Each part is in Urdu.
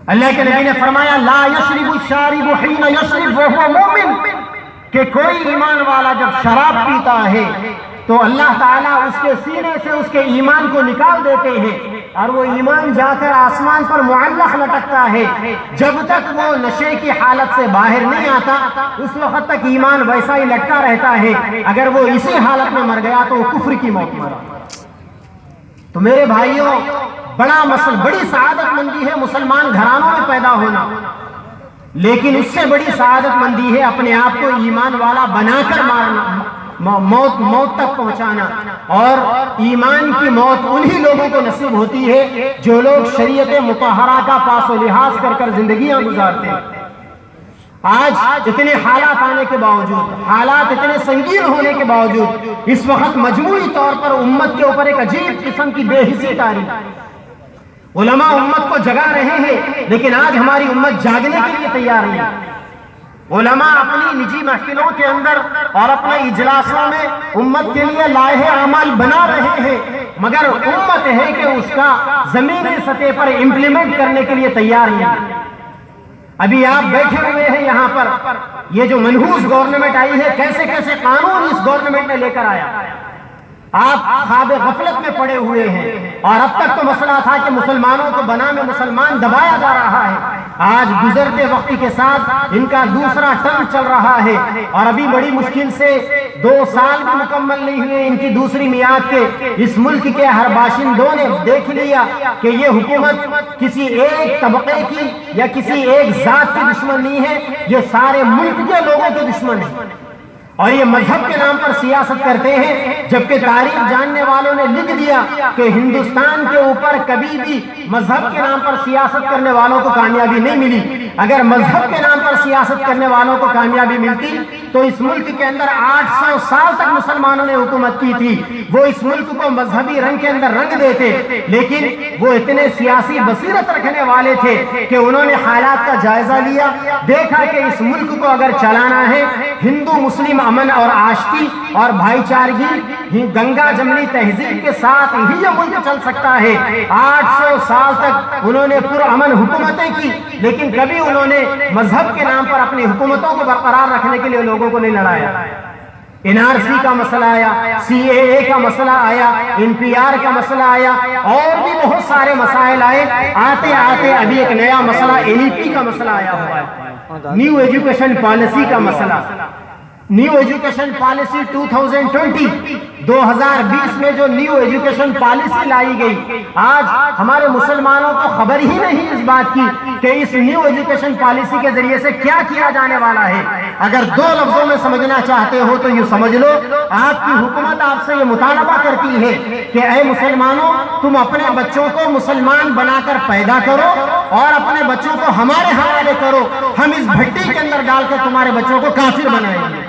اللہ کے نبی نے فرمایا لا یشرب الشارب حین یشرب وهو مومن، کہ کوئی ایمان والا جب شراب پیتا ہے تو اللہ تعالیٰ اس کے سینے سے اس کے ایمان کو نکال دیتے ہیں اور وہ ایمان جا کر آسمان پر معلق لٹکتا ہے۔ جب تک وہ نشے کی حالت سے باہر نہیں آتا اس وقت تک ایمان ویسا ہی لٹکا رہتا ہے، اگر وہ اسی حالت میں مر گیا تو وہ کفر کی موت مرا۔ تو میرے بھائیوں، بڑی سعادت مندی ہے مسلمان گھرانوں میں پیدا ہونا، لیکن اس سے بڑی سعادت مندی ہے اپنے آپ کو ایمان والا بنا کر مارنا، موت تک پہنچانا۔ اور ایمان کی موت انہی لوگوں کو نصیب ہوتی ہے جو لوگ شریعت مطہرہ کا پاس و لحاظ کر کر زندگیاں گزارتے ہیں۔ آج اتنے حالات آنے کے باوجود، حالات اتنے سنگین ہونے کے باوجود، اس وقت مجموعی طور پر امت کے اوپر ایک عجیب قسم کی بے حسی طاری۔ علماء امت کو جگا رہے ہیں لیکن آج ہماری امت جاگنے کے لیے تیار نہیں۔ علماء اپنی نجی محفلوں کے اندر اور اپنے اجلاسوں میں امت کے لیے لائحہ اعمال بنا رہے ہیں، مگر امت ہے کہ اس کا زمینی سطح پر امپلیمنٹ کرنے کے لیے تیار نہیں۔ ابھی آپ بیٹھے ہوئے ہیں یہاں پر، یہ جو منحوس گورنمنٹ آئی ہے، کیسے کیسے قانون اس گورنمنٹ نے لے کر آیا، آپ خواب غفلت میں پڑے ہوئے ہیں۔ اور اب تک تو مسئلہ تھا کہ مسلمانوں کو بنام مسلمان دبایا جا رہا ہے، آج گزرتے وقت کے ساتھ ان کا دوسرا ٹرم چل رہا ہے، اور ابھی بڑی مشکل سے 2 سال بھی مکمل نہیں ہوئے ان کی دوسری میعاد کے۔ اس ملک کے ہر باشندوں نے دیکھ لیا کہ یہ حکومت کسی ایک طبقے کی یا کسی ایک ذات کی دشمن نہیں ہے، یہ سارے ملک کے لوگوں کے دشمن ہے، اور یہ مذہب کے نام پر سیاست کرتے ہیں، جبکہ تاریخ جاننے والوں نے لکھ دیا کہ ہندوستان کے اوپر کبھی بھی مذہب کے نام پر سیاست کرنے والوں کو کامیابی نہیں ملی۔ اگر مذہب کے نام پر سیاست کرنے والوں کو کامیابی ملتی تو اس ملک کے اندر 800 سال تک مسلمانوں نے حکومت کی تھی، وہ اس ملک کو مذہبی رنگ کے اندر رنگ دیتے، لیکن وہ اتنے سیاسی بصیرت رکھنے والے تھے کہ انہوں نے حالات کا جائزہ لیا، دیکھا کہ اس ملک کو اگر چلانا ہے ہندو مسلم امن اور آشتی اور بھائی چارگی، گنگا جمنی تہذیب کے ساتھ ہی یہ ملک چل سکتا ہے۔ 800 سال تک انہوں نے پرامن حکومتیں کی، لیکن کبھی انہوں نے مذہب کے نام پر اپنی حکومتوں کو برقرار رکھنے کے لیے لوگوں کو نہیں لڑایا۔ NRC کا مسئلہ آیا، CAA کا مسئلہ آیا، NPR کا مسئلہ آیا، اور بھی بہت سارے مسائل آئے۔ آتے آتے ابھی ایک نیا مسئلہ NEP کا مسئلہ آیا ہوا ہے، نیو ایجوکیشن پالیسی کا مسئلہ۔ نیو ایجوکیشن پالیسی 2020 میں جو نیو ایجوکیشن پالیسی لائی گئی، آج ہمارے مسلمانوں کو خبر ہی نہیں اس بات کی کہ اس نیو ایجوکیشن پالیسی کے ذریعے سے کیا کیا جانے والا ہے۔ اگر 2 لفظوں میں سمجھنا چاہتے ہو تو یہ سمجھ لو، آپ کی حکومت آپ سے یہ مطالبہ کرتی ہے کہ اے مسلمانوں، تم اپنے بچوں کو مسلمان بنا کر پیدا کرو اور اپنے بچوں کو ہمارے حوالے کرو، ہم اس بھٹی کے اندر ڈال کر تمہارے بچوں کو کافر بنائیں گے۔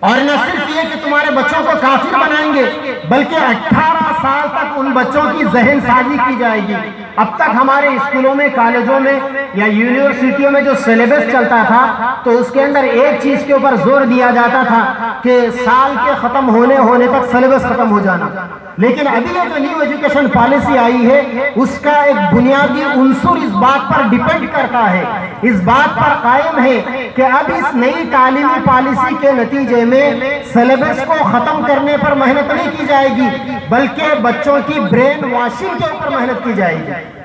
اور نہ صرف یہ کہ تمہارے بچوں کو کافر بنائیں گے، بلکہ 18 سال تک ان بچوں کی ذہن سازی کی جائے گی۔ اب تک ہمارے اسکولوں میں، کالجوں میں یا یونیورسٹیوں میں جو سلیبس چلتا تھا تو اس کے اندر ایک چیز کے اوپر زور دیا جاتا تھا کہ سال کے ختم ہونے تک سلیبس ختم ہو جانا، لیکن ابھی یہ جو نیو ایجوکیشن پالیسی آئی ہے اس کا ایک بنیادی عنصر اس بات پر ڈیپینڈ کرتا ہے، اس بات پر قائم ہے کہ اب اس نئی تعلیمی پالیسی کے نتیجے میں سلیبس کو ختم کرنے پر محنت نہیں کی جائے گی، بلکہ بچوں کی برین واشنگ کے اوپر محنت کی جائے گی۔